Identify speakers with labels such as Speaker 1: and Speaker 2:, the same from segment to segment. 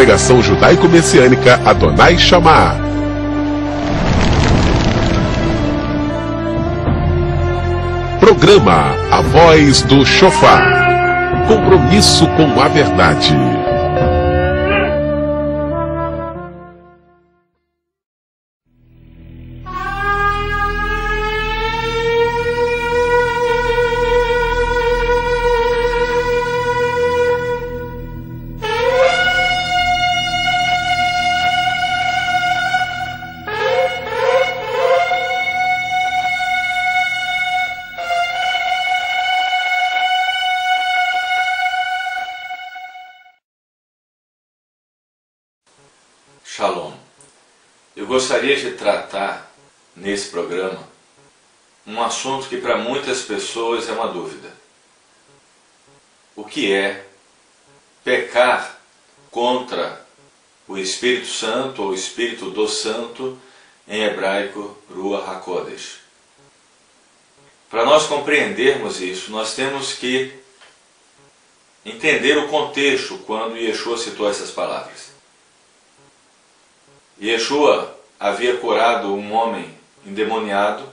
Speaker 1: Congregação Judaico-Messiânica Adonai Shammah. Programa A Voz do Shofar. Compromisso com a verdade.
Speaker 2: Shalom. Eu gostaria de tratar nesse programa um assunto que para muitas pessoas é uma dúvida. O que é pecar contra o Espírito Santo ou o Espírito do Santo, em hebraico, Ruach HaKodesh? Para nós compreendermos isso, nós temos que entender o contexto quando Yeshua citou essas palavras. Yeshua havia curado um homem endemoniado,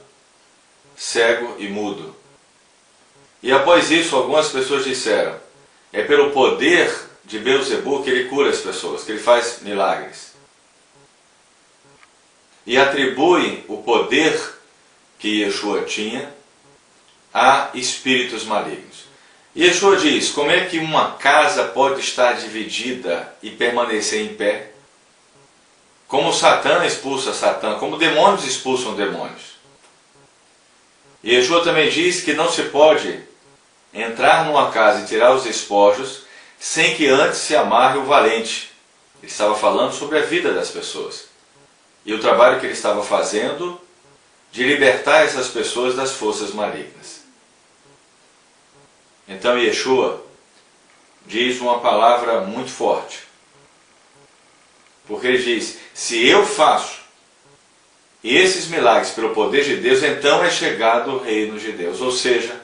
Speaker 2: cego e mudo. E após isso, algumas pessoas disseram: é pelo poder de Beelzebu que ele cura as pessoas, que ele faz milagres. E atribuem o poder que Yeshua tinha a espíritos malignos. E Yeshua diz: como é que uma casa pode estar dividida e permanecer em pé? Como Satã expulsa Satã, como demônios expulsam demônios. E Yeshua também diz que não se pode entrar numa casa e tirar os despojos sem que antes se amarre o valente. Ele estava falando sobre a vida das pessoas e o trabalho que ele estava fazendo de libertar essas pessoas das forças malignas. Então Yeshua diz uma palavra muito forte. Porque ele diz: se eu faço esses milagres pelo poder de Deus, então é chegado o reino de Deus. Ou seja,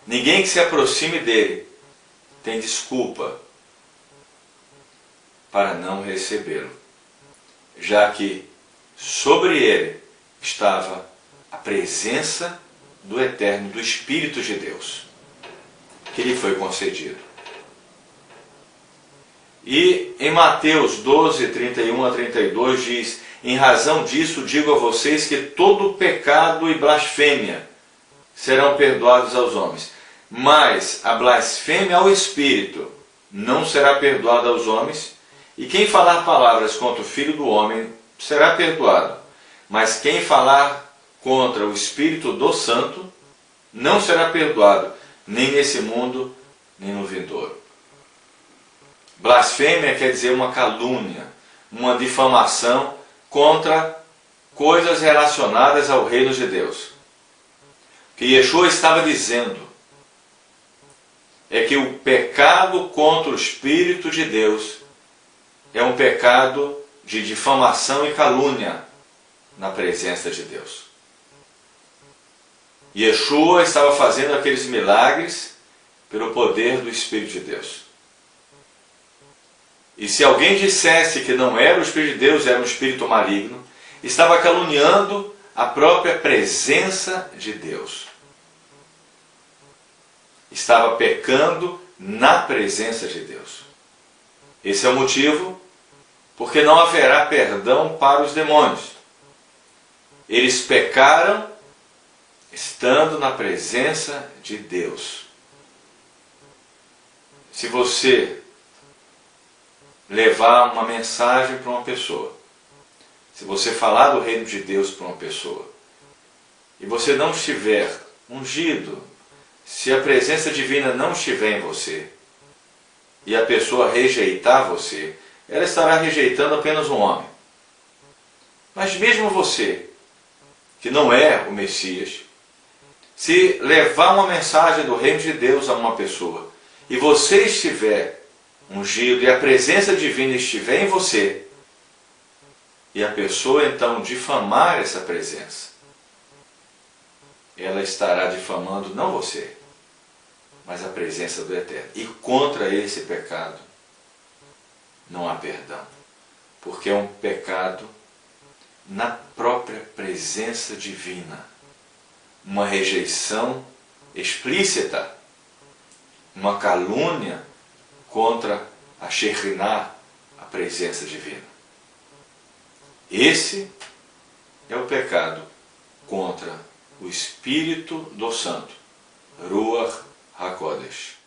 Speaker 2: ninguém que se aproxime dele tem desculpa para não recebê-lo, já que sobre ele estava a presença do Eterno, do Espírito de Deus, que lhe foi concedido. E em Mateus 12, 31 a 32 diz: em razão disso digo a vocês que todo pecado e blasfêmia serão perdoados aos homens, mas a blasfêmia ao Espírito não será perdoada aos homens, e quem falar palavras contra o Filho do Homem será perdoado, mas quem falar contra o Espírito do Santo não será perdoado, nem nesse mundo, nem no vindouro. Blasfêmia quer dizer uma calúnia, uma difamação contra coisas relacionadas ao reino de Deus. O que Yeshua estava dizendo é que o pecado contra o Espírito de Deus é um pecado de difamação e calúnia na presença de Deus. Yeshua estava fazendo aqueles milagres pelo poder do Espírito de Deus. E se alguém dissesse que não era o Espírito de Deus, era um espírito maligno, estava caluniando a própria presença de Deus. Estava pecando na presença de Deus. Esse é o motivo porque não haverá perdão para os demônios. Eles pecaram estando na presença de Deus. Se você levar uma mensagem para uma pessoa, se você falar do reino de Deus para uma pessoa, e você não estiver ungido, se a presença divina não estiver em você, e a pessoa rejeitar você, ela estará rejeitando apenas um homem. Mas mesmo você, que não é o Messias, se levar uma mensagem do reino de Deus a uma pessoa, e você estiver ungido e a presença divina estiver em você, e a pessoa então difamar essa presença, ela estará difamando não você, mas a presença do Eterno. E contra esse pecado, não há perdão. Porque é um pecado na própria presença divina. Uma rejeição explícita, uma calúnia contra a Shekhinah, a presença divina. Esse é o pecado contra o Espírito do Santo, Ruach HaKodesh.